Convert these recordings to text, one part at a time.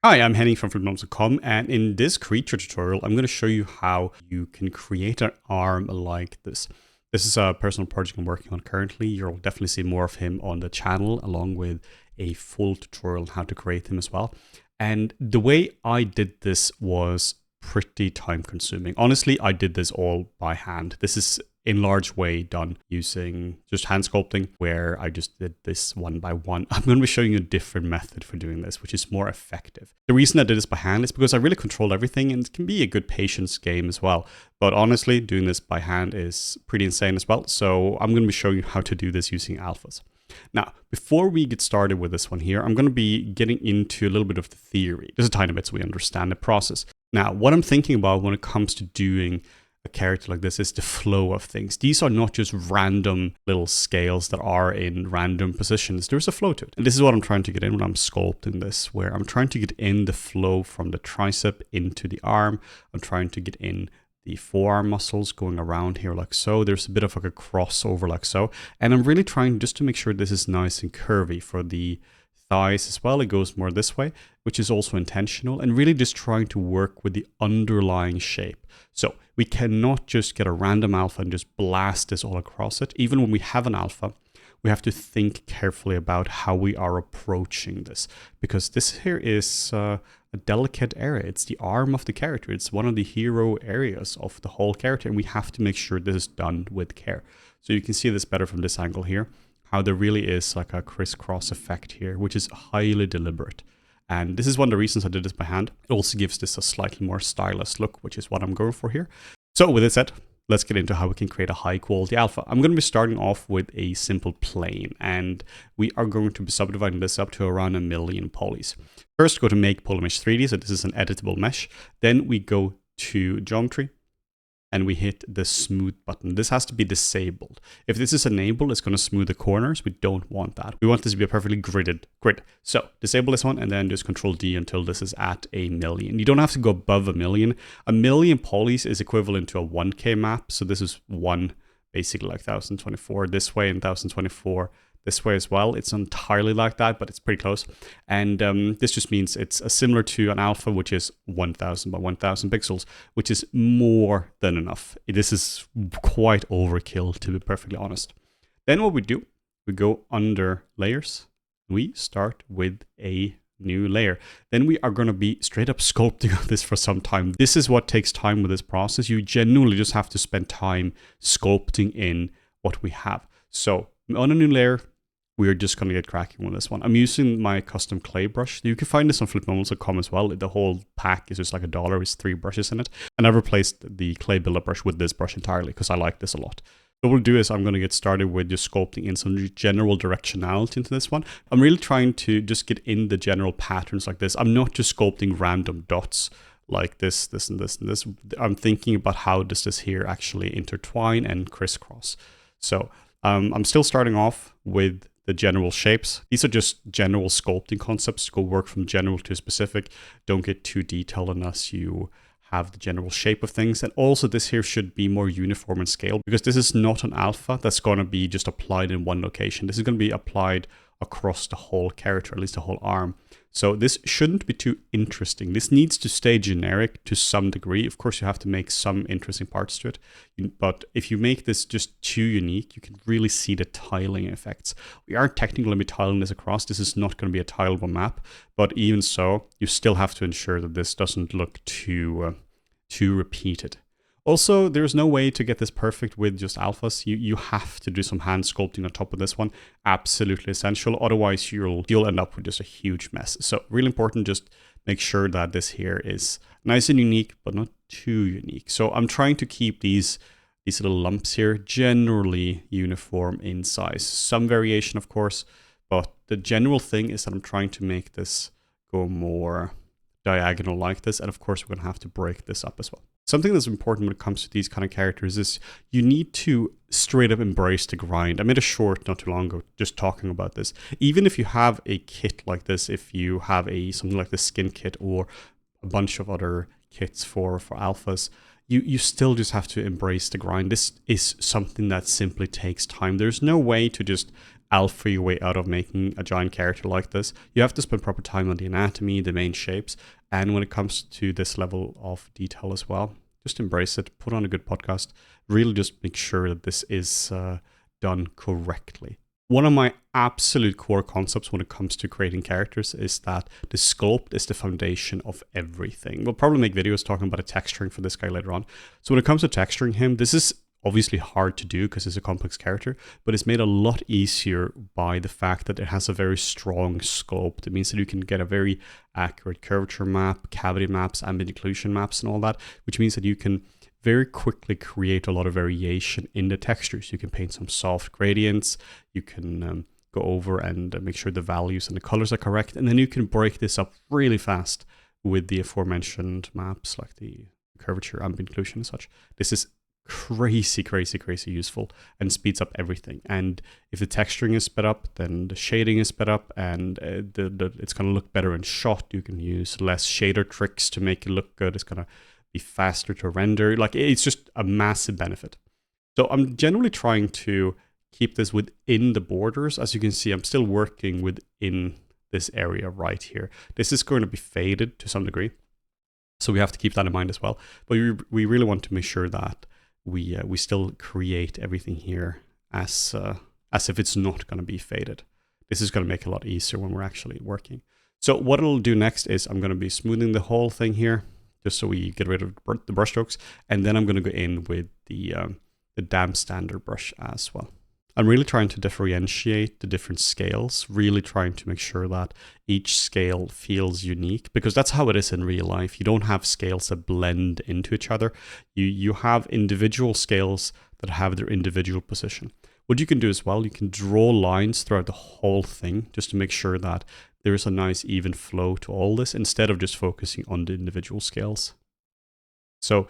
Hi, I'm Henning from Flipnotes.com, and in this creature tutorial, I'm going to show you how you can create an arm like this. This is a personal project I'm working on currently. You'll definitely see more of him on the channel, along with a full tutorial on how to create him as well. And the way I did this was pretty time consuming. Honestly, I did this all by hand. This is in large way done using just hand sculpting, where I just did this one by one. I'm going to be showing you a different method for doing this, which is more effective. The reason I did this by hand is because I really controlled everything, and it can be a good patience game as well. But honestly, doing this by hand is pretty insane as well. So I'm going to be showing you how to do this using alphas. Now, before we get started with this one here, I'm going to be getting into a little bit of the theory, just a tiny bit so we understand the process. Now, what I'm thinking about when it comes to doing a character like this is the flow of things. These are not just random little scales that are in random positions. There's a flow to it. And this is what I'm trying to get in when I'm sculpting this, where I'm trying to get in the flow from the tricep into the arm. I'm trying to get in the forearm muscles going around here like so. There's a bit of like a crossover like so. And I'm really trying just to make sure this is nice and curvy for the thighs as well. It goes more this way, which is also intentional, and really just trying to work with the underlying shape. So we cannot just get a random alpha and just blast this all across it. Even when we have an alpha, we have to think carefully about how we are approaching this, because this here is a delicate area. It's the arm of the character. It's one of the hero areas of the whole character, and we have to make sure this is done with care. So you can see this better from this angle here, how there really is like a crisscross effect here, which is highly deliberate. And this is one of the reasons I did this by hand. It also gives this a slightly more stylized look, which is what I'm going for here. So with this said, let's get into how we can create a high quality alpha. I'm going to be starting off with a simple plane, and we are going to be subdividing this up to around 1 million polys. First, go to make polymesh 3D. So this is an editable mesh. Then we go to geometry, and we hit the smooth button. This has to be disabled. If this is enabled, it's going to smooth the corners. We don't want that. We want this to be a perfectly gridded grid. So disable this one and then just Control D until this is at 1 million. You don't have to go above 1 million. 1 million polys is equivalent to a 1K map. So this is one, basically like 1024 this way and 1024 this way as well. It's entirely like that, but it's pretty close. And this just means it's similar to an alpha, which is 1000 by 1000 pixels, which is more than enough. This is quite overkill, to be perfectly honest. Then what we do, we go under layers. We start with a new layer. Then we are going to be straight up sculpting on this for some time. This is what takes time with this process. You genuinely just have to spend time sculpting in what we have. So on a new layer, we're just going to get cracking with this one. I'm using my custom clay brush. You can find this on flipmoments.com as well. The whole pack is just like $1. It's 3 brushes in it. And I've replaced the clay builder brush with this brush entirely because I like this a lot. So what we'll do is I'm going to get started with just sculpting in some general directionality into this one. I'm really trying to just get in the general patterns like this. I'm not just sculpting random dots like this, this, and this, and this. I'm thinking about how does this here actually intertwine and crisscross. So I'm still starting off with the general shapes. These are just general sculpting concepts. Go work from general to specific. Don't get too detailed unless you have the general shape of things. And also this here should be more uniform in scale, because this is not an alpha that's going to be just applied in one location. This is going to be applied across the whole character, at least the whole arm. So this shouldn't be too interesting. This needs to stay generic to some degree. Of course, you have to make some interesting parts to it. But if you make this just too unique, you can really see the tiling effects. We aren't technically going to be tiling this across. This is not going to be a tileable map. But even so, you still have to ensure that this doesn't look too repeated. Also, there's no way to get this perfect with just alphas. You have to do some hand sculpting on top of this one. Absolutely essential. Otherwise, you'll end up with just a huge mess. So really important, just make sure that this here is nice and unique, but not too unique. So I'm trying to keep these little lumps here generally uniform in size. Some variation, of course, but the general thing is that I'm trying to make this go more diagonal like this. And of course, we're going to have to break this up as well. Something that's important when it comes to these kind of characters is you need to straight up embrace the grind. I made a short not too long ago just talking about this. Even if you have a kit like this, if you have something like the skin kit or a bunch of other kits for alphas, you still just have to embrace the grind. This is something that simply takes time. There's no way to just alpha your way out of making a giant character like this. You have to spend proper time on the anatomy, the main shapes, and when it comes to this level of detail as well, just embrace it, put on a good podcast, really just make sure that this is done correctly. One of my absolute core concepts when it comes to creating characters is that the sculpt is the foundation of everything. We'll probably make videos talking about the texturing for this guy later on. So when it comes to texturing him, this is obviously hard to do because it's a complex character, but it's made a lot easier by the fact that it has a very strong sculpt. It means that you can get a very accurate curvature map, cavity maps, ambient occlusion maps and all that, which means that you can very quickly create a lot of variation in the textures. You can paint some soft gradients, you can go over and make sure the values and the colors are correct, and then you can break this up really fast with the aforementioned maps like the curvature, ambient occlusion and such. This is crazy useful and speeds up everything. And if the texturing is sped up, then the shading is sped up, and it's going to look better in shot. You can use less shader tricks to make it look good. It's going to be faster to render. Like, it's just a massive benefit. So I'm generally trying to keep this within the borders. As you can see, I'm still working within this area right here. This is going to be faded to some degree, so we have to keep that in mind as well. But we really want to make sure that we still create everything here as if it's not going to be faded. This is going to make it a lot easier when we're actually working. So what it'll do next is I'm going to be smoothing the whole thing here, just so we get rid of the brush strokes, and then I'm going to go in with the damp standard brush as well. I'm really trying to differentiate the different scales, really trying to make sure that each scale feels unique, because that's how it is in real life. You don't have scales that blend into each other. You have individual scales that have their individual position. What you can do as well, you can draw lines throughout the whole thing just to make sure that there's a nice even flow to all this instead of just focusing on the individual scales. So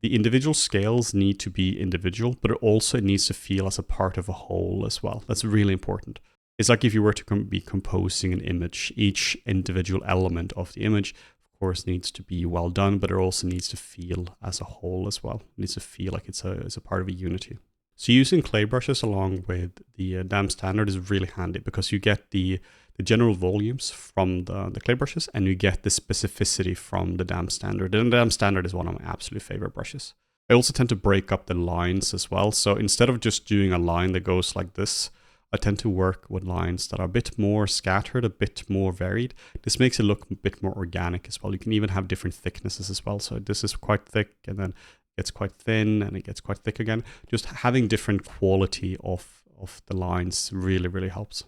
the individual scales need to be individual, but it also needs to feel as a part of a whole as well. That's really important. It's like if you were to be composing an image, each individual element of the image, of course, needs to be well done, but it also needs to feel as a whole as well. It needs to feel like it's a part of a unity. So using clay brushes along with the damp standard is really handy, because you get the general volumes from the clay brushes, and you get the specificity from the damp standard. And the damp standard is one of my absolute favorite brushes. I also tend to break up the lines as well. So instead of just doing a line that goes like this, I tend to work with lines that are a bit more scattered, a bit more varied. This makes it look a bit more organic as well. You can even have different thicknesses as well. So this is quite thick, and then it gets quite thin, and it gets quite thick again. Just having different quality of the lines really helps.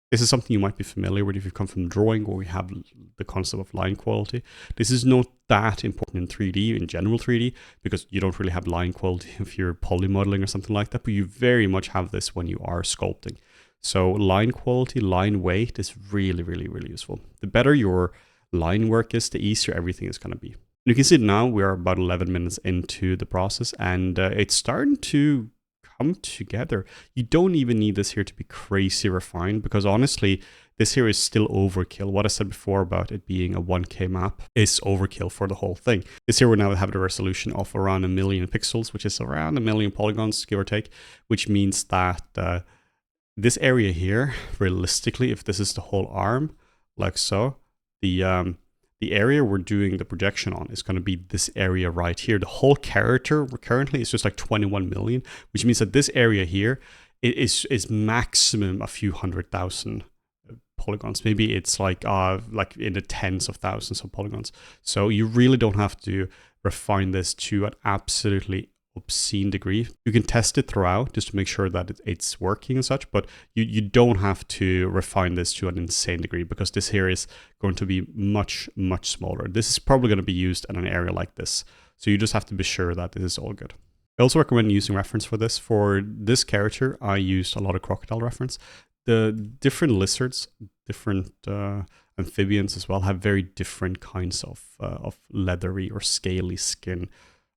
This is something you might be familiar with if you come from drawing, where we have the concept of line quality. This is not that important in 3D, in general 3D, because you don't really have line quality if you're polymodeling or something like that, but you very much have this when you are sculpting. So line quality, line weight is really useful. The better your line work is, the easier everything is going to be. You can see now we are about 11 minutes into the process, and it's starting to come together. You don't even need this here to be crazy refined, because honestly, this here is still overkill. What I said before about it being a 1K map is overkill for the whole thing. This here we now have the resolution of around 1 million pixels, which is around 1 million polygons, give or take, which means that this area here, realistically, if this is the whole arm, like so, the area we're doing the projection on is going to be this area right here. The whole character currently is just like 21 million, which means that this area here is maximum a few 100,000 polygons. Maybe it's like in the tens of thousands of polygons. So you really don't have to refine this to an absolutely obscene degree. You can test it throughout just to make sure that it's working and such, but you don't have to refine this to an insane degree, because this here is going to be much smaller. This is probably going to be used in an area like this, so you just have to be sure that this is all good. I also recommend using reference for this. For this character, I used a lot of crocodile reference. The different lizards, different amphibians as well, have very different kinds of leathery or scaly skin.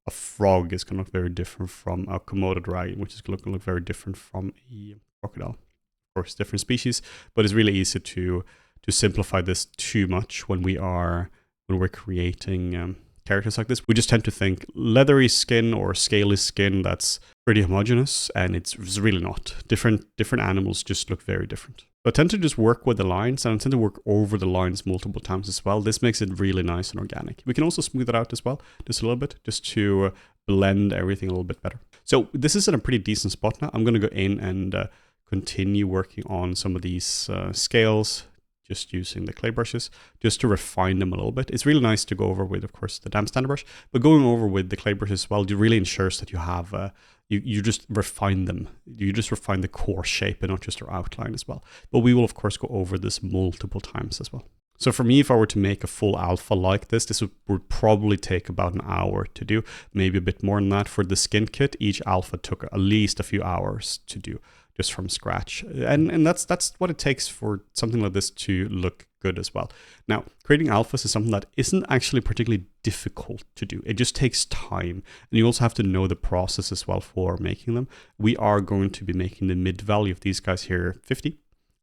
A frog is going to look very different from a Komodo dragon, which is going to look very different from a crocodile. Of course, different species, but it's really easy to simplify this too much when we're creating characters like this, we just tend to think leathery skin or scaly skin that's pretty homogeneous, and it's really not. Different animals just look very different. So I tend to just work with the lines, and I tend to work over the lines multiple times as well. This makes it really nice and organic. We can also smooth it out as well, just a little bit, just to blend everything a little bit better. So this is in a pretty decent spot now. I'm going to go in and continue working on some of these scales, just using the clay brushes, just to refine them a little bit. It's really nice to go over with, of course, the damp standard brush, but going over with the clay brushes as well, it really ensures that you have you just refine them. You just refine the core shape and not just their outline as well. But we will, of course, go over this multiple times as well. So for me, if I were to make a full alpha like this would probably take about an hour to do, maybe a bit more than that. For the skin kit, each alpha took at least a few hours to do, just from scratch. And that's what it takes for something like this to look good as well. Now, creating alphas is something that isn't actually particularly difficult to do. It just takes time. And you also have to know the process as well for making them. We are going to be making the mid value of these guys here 50.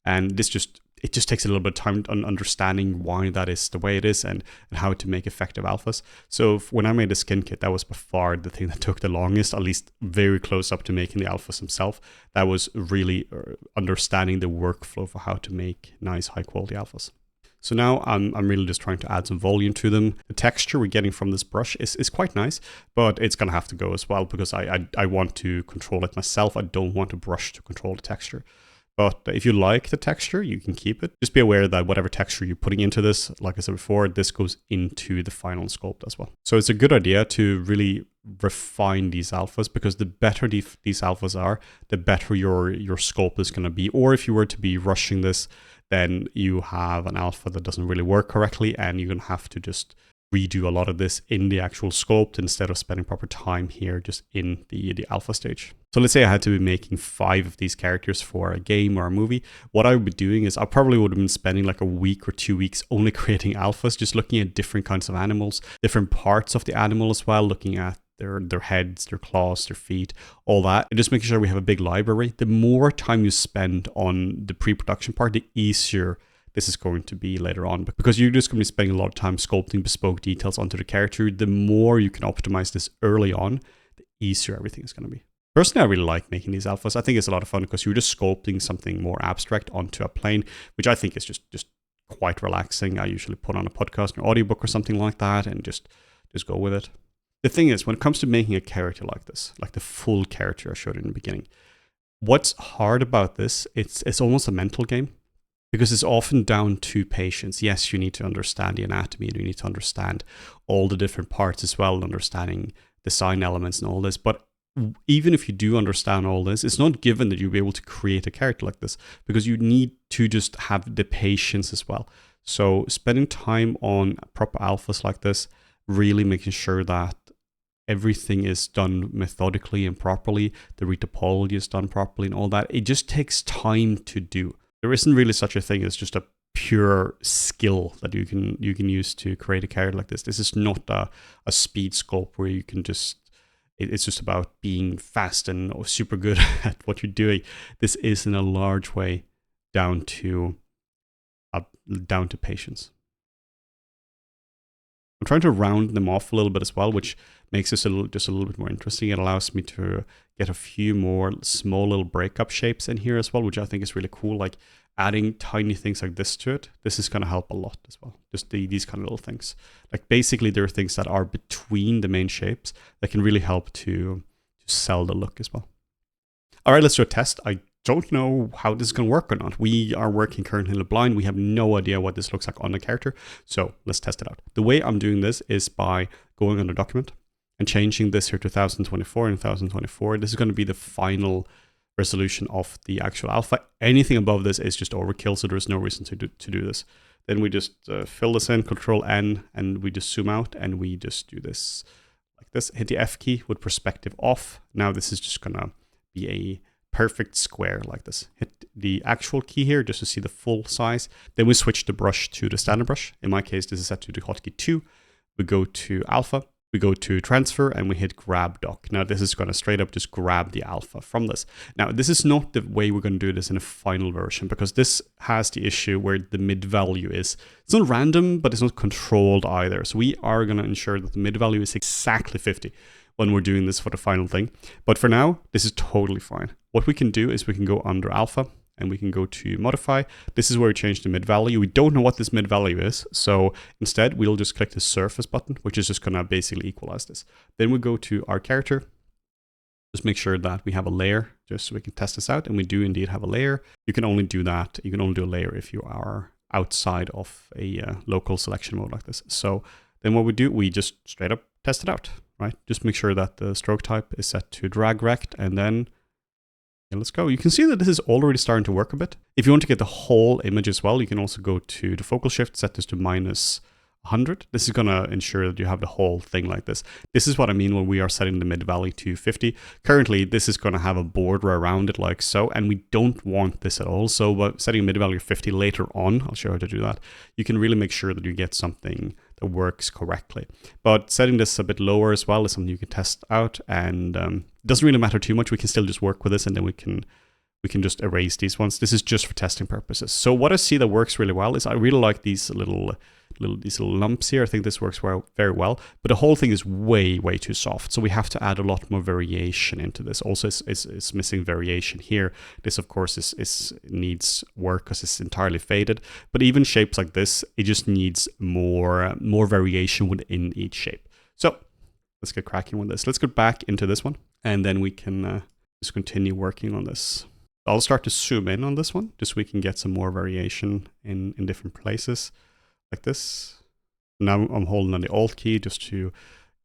And it just takes a little bit of time on understanding why that is the way it is and how to make effective alphas. So when I made the skin kit, that was by far the thing that took the longest, at least very close up to making the alphas themselves. That was really understanding the workflow for how to make nice high quality alphas. So now I'm really just trying to add some volume to them. The texture we're getting from this brush is quite nice, but it's gonna have to go as well because I want to control it myself. I don't want a brush to control the texture. But if you like the texture, you can keep it. Just be aware that whatever texture you're putting into this, like I said before, this goes into the final sculpt as well. So it's a good idea to really refine these alphas, because the better these alphas are, the better your sculpt is going to be. Or if you were to be rushing this, then you have an alpha that doesn't really work correctly, and you're going to have to just redo a lot of this in the actual sculpt instead of spending proper time here just in the alpha stage. So let's say I had to be making 5 of these characters for a game or a movie. What I would be doing is I probably would have been spending like a week or 2 weeks only creating alphas, just looking at different kinds of animals, different parts of the animal as well, looking at their heads, their claws, their feet, all that. And just making sure we have a big library. The more time you spend on the pre-production part, the easier this is going to be later on, because you're just going to be spending a lot of time sculpting bespoke details onto the character. The more you can optimize this early on, the easier everything is going to be. Personally, I really like making these alphas. I think it's a lot of fun because you're just sculpting something more abstract onto a plane, which I think is just quite relaxing. I usually put on a podcast or audiobook or something like that and just go with it. The thing is, when it comes to making a character like this, like the full character I showed in the beginning, what's hard about this, it's almost a mental game. Because it's often down to patience. Yes, you need to understand the anatomy, and you need to understand all the different parts as well, understanding design elements and all this. But even if you do understand all this, it's not given that you'll be able to create a character like this, because you need to just have the patience as well. So spending time on proper alphas like this, really making sure that everything is done methodically and properly, the retopology is done properly and all that, it just takes time to do. There isn't really such a thing as just a pure skill that you can use to create a character like this. This is not a speed sculpt where you can just, it's just about being fast and super good at what you're doing. This is in a large way down to patience. I'm trying to round them off a little bit as well, which makes this just a little bit more interesting. It allows me to get a few more small little breakup shapes in here as well, which I think is really cool. Like adding tiny things like this to it, this is going to help a lot as well. Just these kind of little things. Like basically there are things that are between the main shapes that can really help to sell the look as well. All right, let's do a test. I don't know how this is going to work or not. We are working currently in the blind. We have no idea what this looks like on the character. So let's test it out. The way I'm doing this is by going on the document and changing this here to 1024 and 1024. This is going to be the final resolution of the actual alpha. Anything above this is just overkill, so there's no reason to do this. Then we just fill this in, Control N, and we just zoom out and we just do this like this. Hit the F key with perspective off. Now this is just going to be a perfect square like this. Hit the actual key here just to see the full size. Then we switch the brush to the standard brush. In my case, this is set to the hotkey 2. We go to alpha. We go to transfer and we hit grab doc. Now this is going to straight up just grab the alpha from this. Now this is not the way we're going to do this in a final version, because this has the issue where the mid value is, it's not random, but it's not controlled either. So we are going to ensure that the mid value is exactly 50 when we're doing this for the final thing. But for now, this is totally fine. What we can do is we can go under alpha and we can go to modify. This is where we change the mid value. We don't know what this mid value is. So instead, we'll just click the surface button, which is just going to basically equalize this. Then we go to our character. Just make sure that we have a layer just so we can test this out. And we do indeed have a layer. You can only do that. You can only do a layer if you are outside of a local selection mode like this. So then what we do, we just straight up test it out, right? Just make sure that the stroke type is set to drag rect, and then let's go. You can see that this is already starting to work a bit. If you want to get the whole image as well, you can also go to the focal shift, set this to -100. This is going to ensure that you have the whole thing like this. This is what I mean when we are setting the mid value to 50. Currently, this is going to have a border around it like so, and we don't want this at all. So by setting a mid value of 50 later on, I'll show you how to do that. You can really make sure that you get something that works correctly. But setting this a bit lower as well is something you can test out, and it doesn't really matter too much. We can still just work with this, and then we can just erase these ones. This is just for testing purposes. So what I see that works really well is I really like these little lumps here. I think this works very well, but the whole thing is way too soft. So we have to add a lot more variation into this. Also, it's missing variation here. This, of course, needs work because it's entirely faded. But even shapes like this, it just needs more variation within each shape. So let's get cracking with this. Let's go back into this one, and then we can just continue working on this. I'll start to zoom in on this one, just so we can get some more variation in different places. Like this. Now I'm holding on the Alt key just to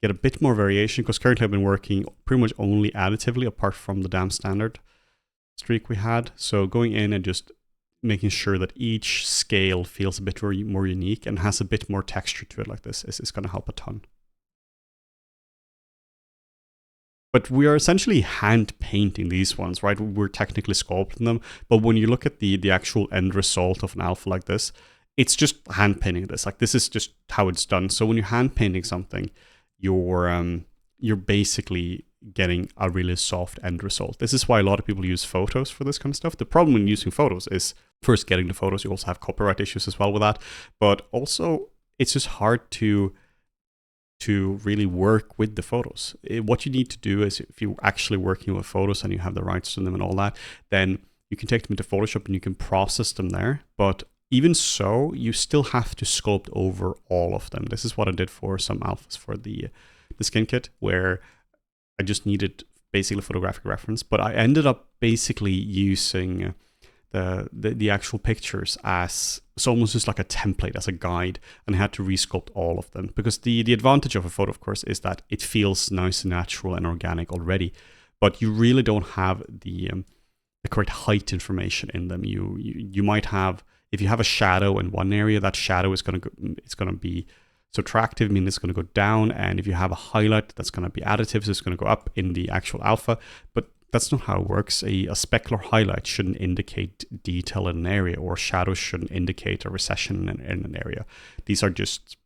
get a bit more variation, because currently I've been working pretty much only additively apart from the damn standard streak we had. So going in and just making sure that each scale feels a bit more unique and has a bit more texture to it like this is going to help a ton. But we are essentially hand painting these ones, right? We're technically sculpting them, but when you look at the actual end result of an alpha like this, it's just hand painting this. Like, this is just how it's done. So when you're hand painting something, you're basically getting a really soft end result. This is why a lot of people use photos for this kind of stuff. The problem when using photos is first getting the photos. You also have copyright issues as well with that. But also it's just hard to really work with the photos. What you need to do is, if you're actually working with photos and you have the rights to them and all that, then you can take them into Photoshop and you can process them there. But even so, you still have to sculpt over all of them. This is what I did for some alphas for the skin kit, where I just needed basically photographic reference, but I ended up basically using the actual pictures as, it's almost just like a template, as a guide, and I had to resculpt all of them, because the advantage of a photo, of course, is that it feels nice and natural and organic already, but you really don't have the correct height information in them. You might have, if you have a shadow in one area, that shadow is going to be subtractive, meaning it's going to go down. And if you have a highlight, that's going to be additive, so it's going to go up in the actual alpha. But that's not how it works. A specular highlight shouldn't indicate detail in an area, or shadows shouldn't indicate a recession in an area. These are just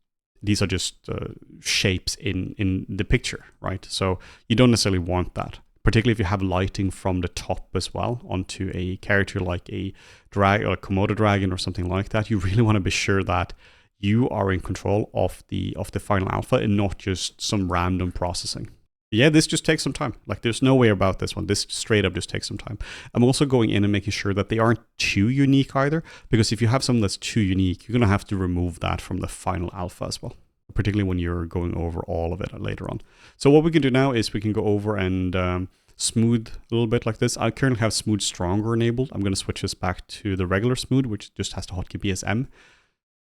shapes in the picture, right? So you don't necessarily want that. Particularly if you have lighting from the top as well onto a character like a drag or a Komodo dragon or something like that, you really want to be sure that you are in control of the final alpha and not just some random processing. Yeah, this just takes some time. Like, there's no way about this one. This straight up just takes some time. I'm also going in and making sure that they aren't too unique either, because if you have something that's too unique, you're going to have to remove that from the final alpha as well, particularly when you're going over all of it later on. So what we can do now is we can go over and smooth a little bit like this. I currently have Smooth Stronger enabled. I'm going to switch this back to the regular smooth, which just has the hotkey BSM.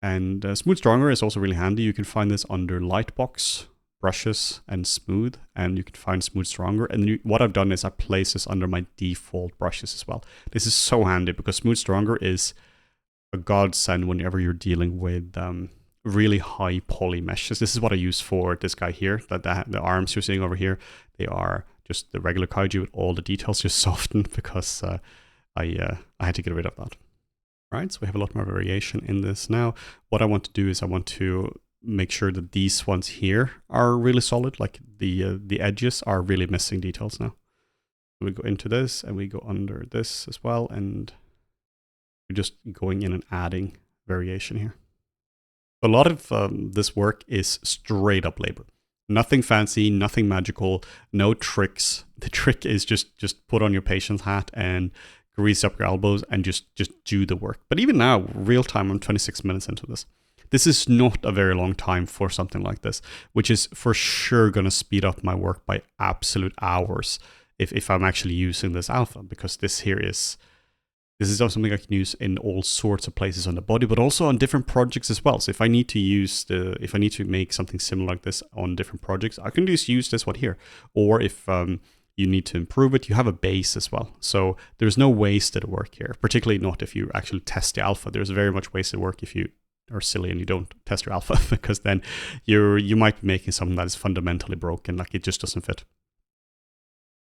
And Smooth Stronger is also really handy. You can find this under Lightbox, Brushes, and Smooth, and you can find Smooth Stronger. And then what I've done is I place this under my default brushes as well. This is so handy because Smooth Stronger is a godsend whenever you're dealing with really high poly meshes. This is what I use for this guy here. The arms you're seeing over here, they are just the regular kaiju with all the details just softened because I had to get rid of that. Right, so we have a lot more variation in this now. What I want to do is I want to make sure that these ones here are really solid, like the edges are really missing details now. We go into this and we go under this as well, and we're just going in and adding variation here. A lot of this work is straight up labor. Nothing fancy, nothing magical, no tricks. The trick is just put on your patient's hat and grease up your elbows and just do the work. But even now, real time, I'm 26 minutes into this. This is not a very long time for something like this, which is for sure going to speed up my work by absolute hours if I'm actually using this alpha, because this is something I can use in all sorts of places on the body, but also on different projects as well. So if I need to make something similar like this on different projects, I can just use this one here. Or if you need to improve it, you have a base as well. So there's no wasted work here, particularly not if you actually test the alpha. There's very much wasted work if you are silly and you don't test your alpha, because then you might be making something that is fundamentally broken, like it just doesn't fit.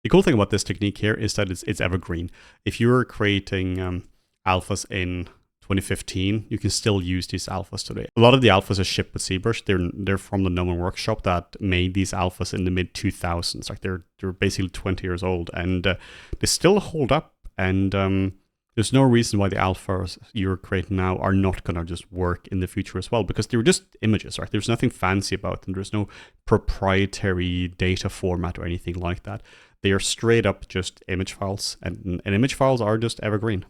The cool thing about this technique here is that it's evergreen. If you're creating alphas in 2015, you can still use these alphas today. A lot of the alphas are shipped with ZBrush. They're from the Gnomon workshop that made these alphas in the mid 2000s. Like they're basically 20 years old, and they still hold up. And there's no reason why the alphas you're creating now are not gonna just work in the future as well, because they're just images, right? There's nothing fancy about them. There's no proprietary data format or anything like that. They are straight up just image files, and image files are just evergreen.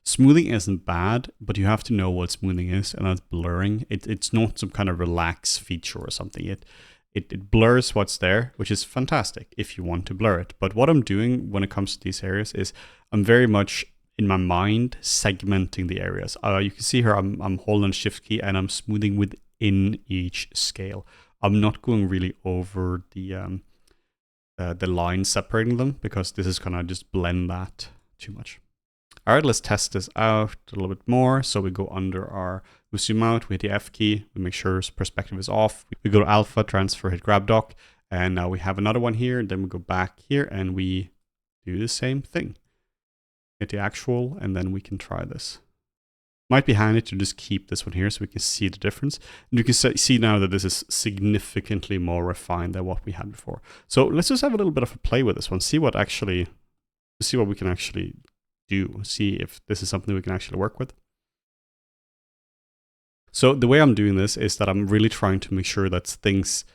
Smoothing isn't bad, but you have to know what smoothing is, and that's blurring. It's not some kind of relax feature or something. It blurs what's there, which is fantastic if you want to blur it. But what I'm doing when it comes to these areas is I'm very much in my mind segmenting the areas. You can see here I'm holding Shift key and I'm smoothing within each scale. I'm not going really over the line separating them, because this is gonna just blend that too much. All right, let's test this out a little bit more. So we go under we zoom out, we hit the F key, we make sure perspective is off. We go to alpha, transfer, hit grab dock, and now we have another one here. And then we go back here and we do the same thing. Hit the actual, and then we can try this. Might be handy to just keep this one here so we can see the difference. And you can see now that this is significantly more refined than what we had before. So let's just have a little bit of a play with this one, see what we can actually do, see if this is something we can actually work with. So the way I'm doing this is that I'm really trying to make sure that things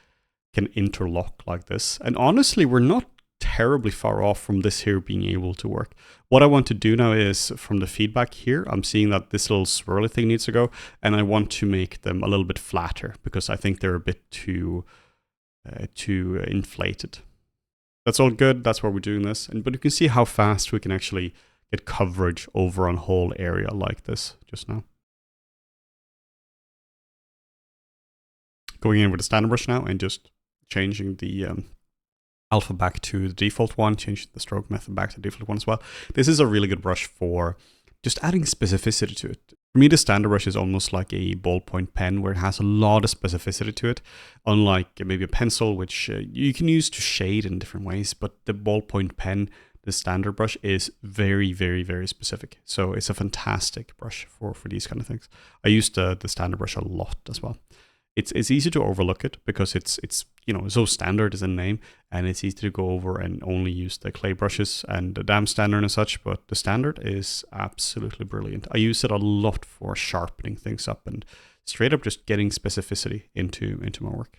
can interlock like this. And honestly, we're not terribly far off from this here being able to work. What I want to do now is, from the feedback here, I'm seeing that this little swirly thing needs to go, and I want to make them a little bit flatter because I think they're a bit too inflated. That's all good. That's why we're doing this. But you can see how fast we can actually get coverage over a whole area like this just now. Going in with the standard brush now and just changing the alpha back to the default one, changing the stroke method back to the default one as well. This is a really good brush for just adding specificity to it. For me, the standard brush is almost like a ballpoint pen where it has a lot of specificity to it, unlike maybe a pencil, which you can use to shade in different ways, but the ballpoint pen, the standard brush, is very, very, very specific. So it's a fantastic brush for these kind of things. I use the standard brush a lot as well. It's easy to overlook it because it's so standard as a name, and it's easy to go over and only use the clay brushes and the dam standard and such, but the standard is absolutely brilliant. I use it a lot for sharpening things up and straight up just getting specificity into my work.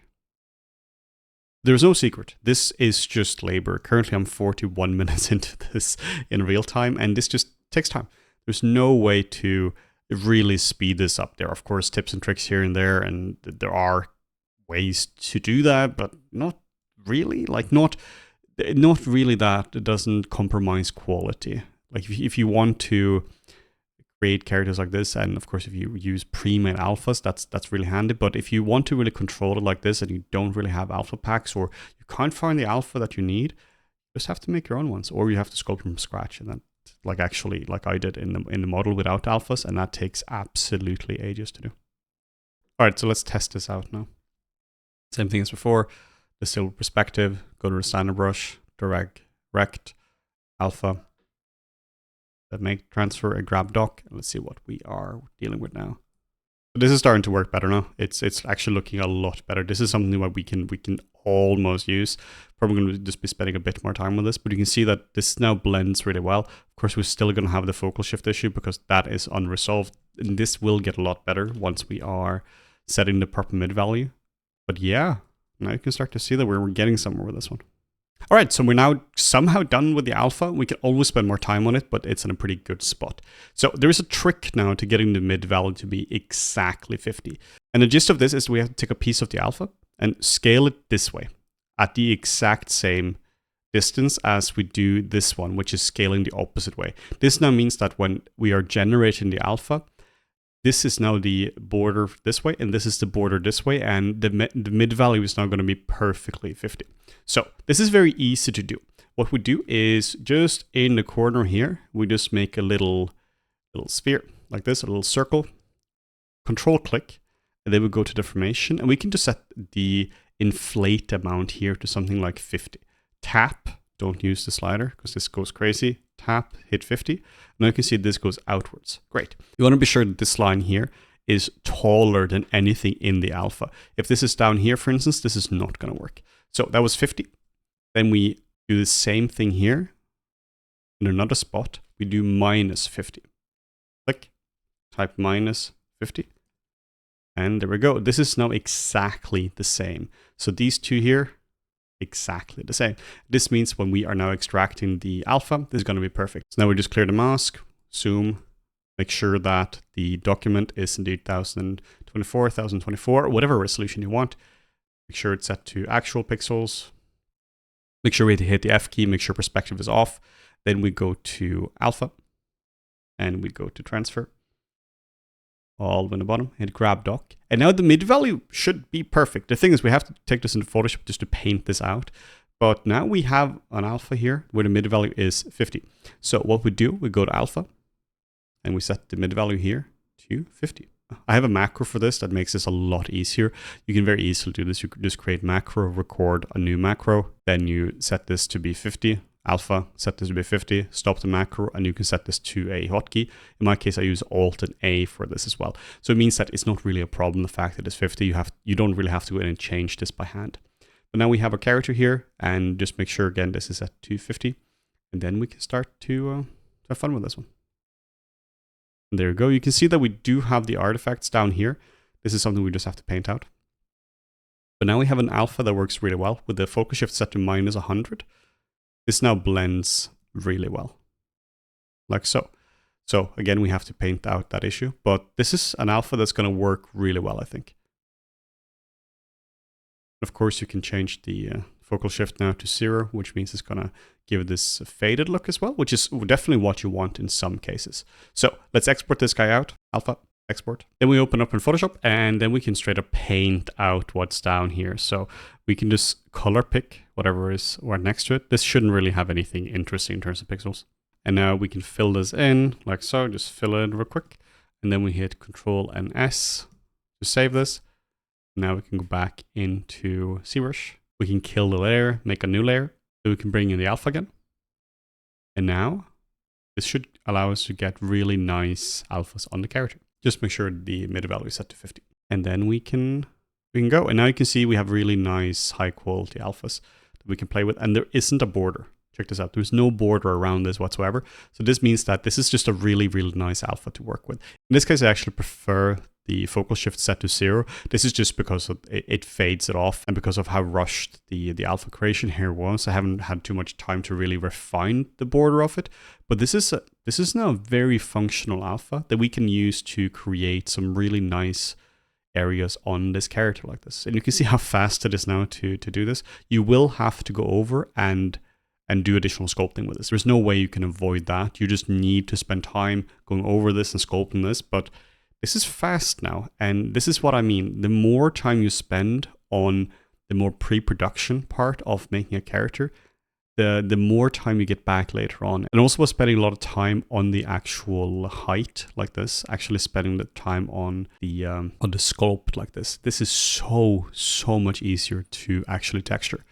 There's no secret. This is just labor. Currently, I'm 41 minutes into this in real time, and this just takes time. There's no way to really speed this up. There are, of course, tips and tricks here and there, and there are ways to do that, but not really. Like not really that it doesn't compromise quality. Like if you want to create characters like this, and of course if you use pre-made alphas, that's really handy. But if you want to really control it like this and you don't really have alpha packs, or you can't find the alpha that you need, you just have to make your own ones, or you have to sculpt from scratch. And then like I did in the model without alphas, and that takes absolutely ages to do. All right, so let's test this out now. Same thing as before, the silver perspective, go to the standard brush, direct, rect, alpha, make transfer, a grab dock, and let's see what we are dealing with now. This is starting to work better now. It's actually looking a lot better. This is something that we can almost use. Probably going to just be spending a bit more time on this, but you can see that this now blends really well. Of course, we're still going to have the focal shift issue because that is unresolved. And this will get a lot better once we are setting the proper mid value. But yeah, now you can start to see that we're getting somewhere with this one. All right, so we're now somehow done with the alpha. We can always spend more time on it, but it's in a pretty good spot. So there is a trick now to getting the mid value to be exactly 50. And the gist of this is we have to take a piece of the alpha and scale it this way at the exact same distance as we do this one, which is scaling the opposite way. This now means that when we are generating the alpha, this is now the border this way, and this is the border this way, and the mid value is now going to be perfectly 50. So this is very easy to do. What we do is just in the corner here, we just make a little sphere like this, a little circle, control click, and then we go to deformation, and we can just set the inflate amount here to something like 50. Tap, don't use the slider because this goes crazy. Tap, hit 50. Now you can see this goes outwards. Great. You want to be sure that this line here is taller than anything in the alpha. If this is down here, for instance, this is not going to work. So that was 50. Then we do the same thing here. In another spot, we do minus 50. Click, type minus 50. And there we go. This is now exactly the same. So these two here, exactly the same. This means when we are now extracting the alpha, this is going to be perfect. So now we just clear the mask, zoom, make sure that the document is indeed 1024, whatever resolution you want. Make sure it's set to actual pixels. Make sure we hit the F key, make sure perspective is off. Then we go to alpha and we go to transfer. All the way in the bottom, hit grab dock. And now the mid value should be perfect. The thing is we have to take this into Photoshop just to paint this out. But now we have an alpha here where the mid value is 50. So what we do, we go to alpha and we set the mid value here to 50. I have a macro for this that makes this a lot easier. You can very easily do this. You could just create macro, record a new macro. Then you set this to be 50. Alpha, set this to be 50, stop the macro, and you can set this to a hotkey. In my case, I use Alt and A for this as well. So it means that it's not really a problem, the fact that it's 50. You don't really have to go in and change this by hand. But now we have our character here, and just make sure, again, this is set to 50. And then we can start to have fun with this one. And there you go. You can see that we do have the artifacts down here. This is something we just have to paint out. But now we have an alpha that works really well with the focus shift set to minus 100. This now blends really well, like so. So again, we have to paint out that issue, but this is an alpha that's going to work really well, I think. Of course, you can change the focal shift now to 0, which means it's going to give this a faded look as well, which is definitely what you want in some cases. So let's export this guy out, alpha. Export. Then we open up in Photoshop and then we can straight up paint out what's down here. So we can just color pick whatever is right next to it. This shouldn't really have anything interesting in terms of pixels. And now we can fill this in like so, just fill it real quick. And then we hit Control and S to save this. Now we can go back into ZBrush. We can kill the layer, make a new layer. So we can bring in the alpha again. And now this should allow us to get really nice alphas on the character. Just make sure the mid value is set to 50. And then we can go. And now you can see we have really nice high quality alphas that we can play with. And there isn't a border. Check this out. There's no border around this whatsoever. So this means that this is just a really, really nice alpha to work with. In this case, I actually prefer the focal shift set to 0. This is just because it fades it off, and because of how rushed the alpha creation here was. I haven't had too much time to really refine the border of it, but this is now a very functional alpha that we can use to create some really nice areas on this character like this. And you can see how fast it is now to do this. You will have to go over and do additional sculpting with this. There's no way you can avoid that. You just need to spend time going over this and sculpting this, but this is fast now, and this is what I mean. The more time you spend on the more pre-production part of making a character, the more time you get back later on. And also spending a lot of time on the actual height like this, actually spending the time on the sculpt like this. This is so much easier to actually texture.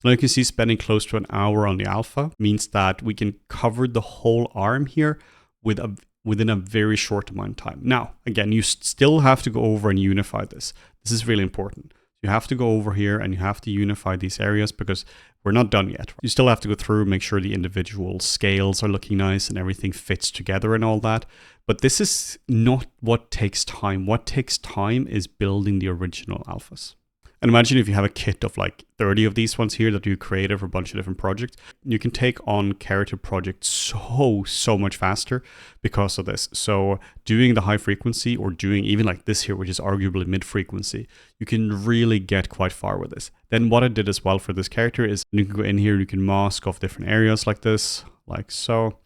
Now you can see spending close to an hour on the alpha means that we can cover the whole arm here with within a very short amount of time. Now, again, you still have to go over and unify this. This is really important. You have to go over here and you have to unify these areas because we're not done yet. You still have to go through, make sure the individual scales are looking nice and everything fits together and all that. But this is not what takes time. What takes time is building the original alphas. And imagine if you have a kit of like 30 of these ones here that you created for a bunch of different projects. You can take on character projects so much faster because of this. So doing the high frequency or doing even like this here, which is arguably mid frequency, you can really get quite far with this. Then what I did as well for this character is you can go in here, you can mask off different areas like this, like so.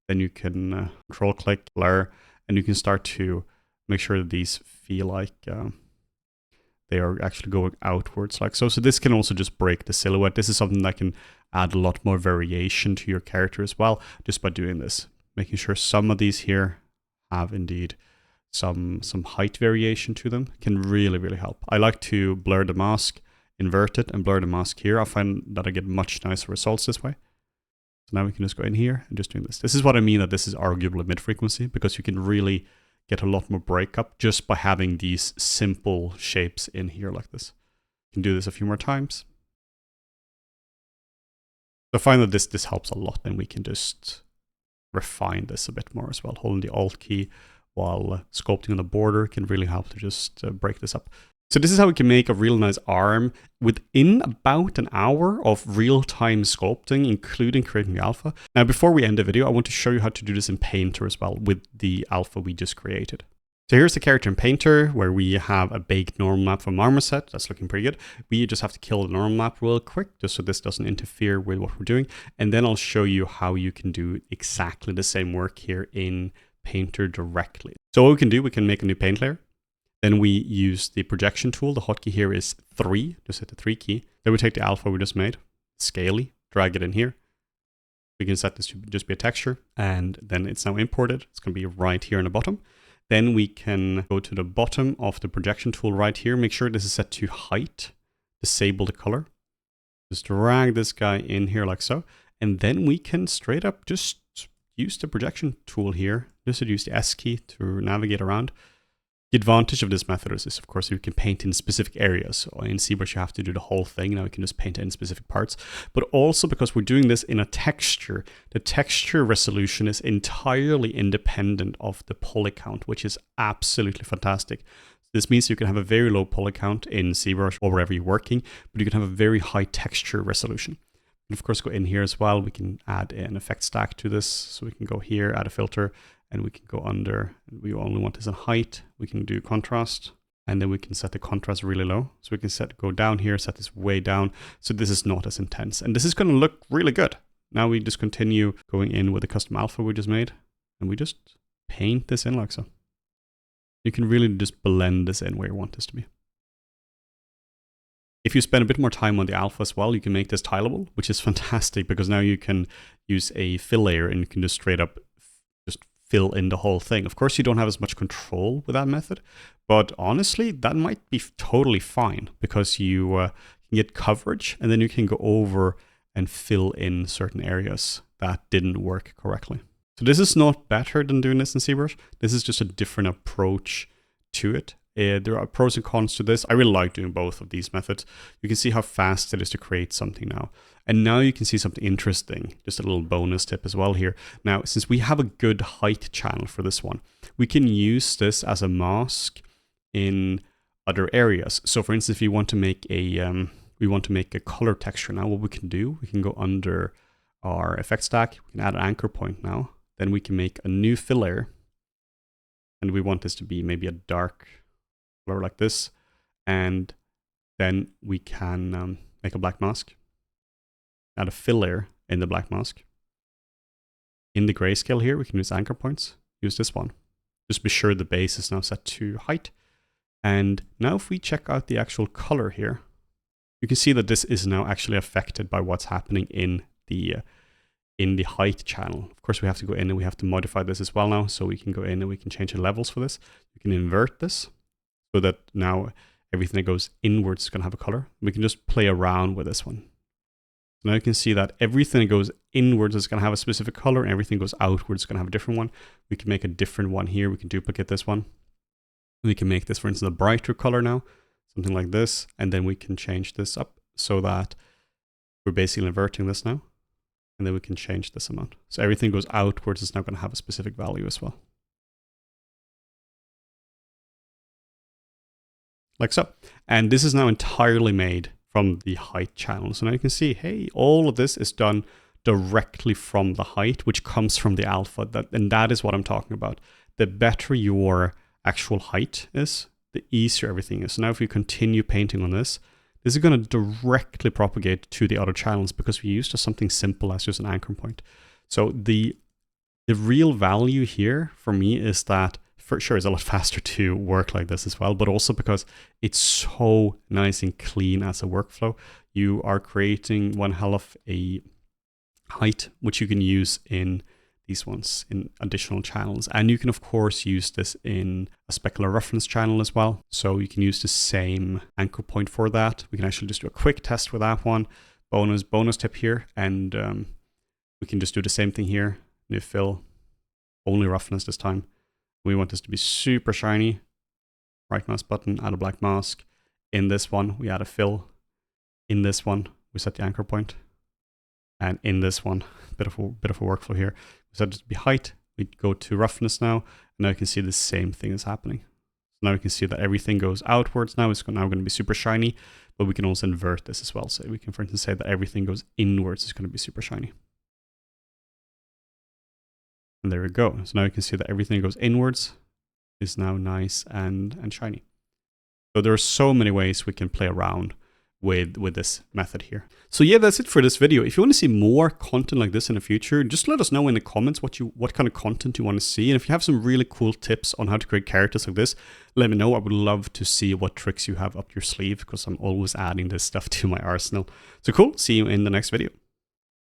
Then you can control click, blur, and you can start to make sure that these feel like they are actually going outwards like so. So this can also just break the silhouette. This is something that can add a lot more variation to your character as well, just by doing this. Making sure some of these here have indeed some height variation to them can really help. I like to blur the mask, invert it, and blur the mask here. I find that I get much nicer results this way. So now we can just go in here and just doing this. This is what I mean that this is arguably mid-frequency, because you can really get a lot more breakup just by having these simple shapes in here like this. You can do this a few more times. So I find that this helps a lot, and we can just refine this a bit more as well. Holding the Alt key while sculpting on the border can really help to just break this up. So this is how we can make a real nice arm within about an hour of real-time sculpting, including creating the alpha. Now, before we end the video, I want to show you how to do this in Painter as well with the alpha we just created. So here's the character in Painter, where we have a baked normal map from Marmoset. That's looking pretty good. We just have to kill the normal map real quick, just so this doesn't interfere with what we're doing. And then I'll show you how you can do exactly the same work here in Painter directly. So what we can do, we can make a new paint layer. Then we use the projection tool. The hotkey here is 3. Just hit the 3 key. Then we take the alpha we just made, scaly, drag it in here. We can set this to just be a texture, and then it's now imported. It's going to be right here in the bottom. Then we can go to the bottom of the projection tool right here. Make sure this is set to height. Disable the color. Just drag this guy in here like so. And then we can straight up just use the projection tool here. Just use the S key to navigate around. The advantage of this method is, of course, you can paint in specific areas. In ZBrush, you have to do the whole thing. Now we can just paint in specific parts. But also because we're doing this in a texture, the texture resolution is entirely independent of the poly count, which is absolutely fantastic. This means you can have a very low poly count in ZBrush or wherever you're working, but you can have a very high texture resolution. And of course, go in here as well. We can add an effect stack to this. So we can go here, add a filter, and we can go under. We only want this in height. We can do contrast, and then we can set the contrast really low. So we can go down here, set this way down. So this is not as intense. And this is going to look really good. Now we just continue going in with the custom alpha we just made, and we just paint this in like so. You can really just blend this in where you want this to be. If you spend a bit more time on the alpha as well, you can make this tileable, which is fantastic because now you can use a fill layer and you can just straight up just fill in the whole thing. Of course, you don't have as much control with that method, but honestly, that might be totally fine because you can get coverage and then you can go over and fill in certain areas that didn't work correctly. So this is not better than doing this in ZBrush. This is just a different approach to it. There are pros and cons to this. I really like doing both of these methods. You can see how fast it is to create something now. And now you can see something interesting. Just a little bonus tip as well here. Now, since we have a good height channel for this one, we can use this as a mask in other areas. So for instance, if you want to make a color texture now, what we can do, we can go under our effect stack. We can add an anchor point now. Then we can make a new fill layer. And we want this to be maybe a dark color like this, and then we can make a black mask, add a fill layer in the black mask. In the grayscale here, we can use anchor points, use this one. Just be sure the base is now set to height. And now if we check out the actual color here, you can see that this is now actually affected by what's happening in the height channel. Of course, we have to go in and we have to modify this as well now. So we can go in and we can change the levels for this. We can invert this so that now everything that goes inwards is going to have a color. We can just play around with this one. So now you can see that everything that goes inwards is going to have a specific color, and everything goes outwards is going to have a different one. We can make a different one here. We can duplicate this one. We can make this, for instance, a brighter color now, something like this. And then we can change this up so that we're basically inverting this now. And then we can change this amount. So everything goes outwards is now going to have a specific value as well. Like so. And this is now entirely made from the height channel. So now you can see, hey, all of this is done directly from the height, which comes from the alpha. And that is what I'm talking about. The better your actual height is, the easier everything is. So now if we continue painting on this, this is going to directly propagate to the other channels because we used just something simple as just an anchor point. So the real value here for me is that for sure it's a lot faster to work like this as well, but also because it's so nice and clean as a workflow. You are creating one hell of a height, which you can use in these ones in additional channels. And you can of course use this in a specular roughness channel as well. So you can use the same anchor point for that. We can actually just do a quick test with that one. Bonus tip here. And we can just do the same thing here. New fill, only roughness this time. We want this to be super shiny. Right mouse button, add a black mask. In this one, we add a fill. In this one, we set the anchor point. And in this one, bit of a workflow here. We set it to be height. We go to roughness now. And now you can see the same thing is happening. So now we can see that everything goes outwards now. It's now going to be super shiny. But we can also invert this as well. So we can, for instance, say that everything goes inwards. It's going to be super shiny. And there we go. So now you can see that everything goes inwards is now nice and shiny. So there are so many ways we can play around with this method here. So yeah, that's it for this video. If you want to see more content like this in the future, just let us know in the comments what kind of content you want to see. And if you have some really cool tips on how to create characters like this, let me know. I would love to see what tricks you have up your sleeve because I'm always adding this stuff to my arsenal. So cool. See you in the next video.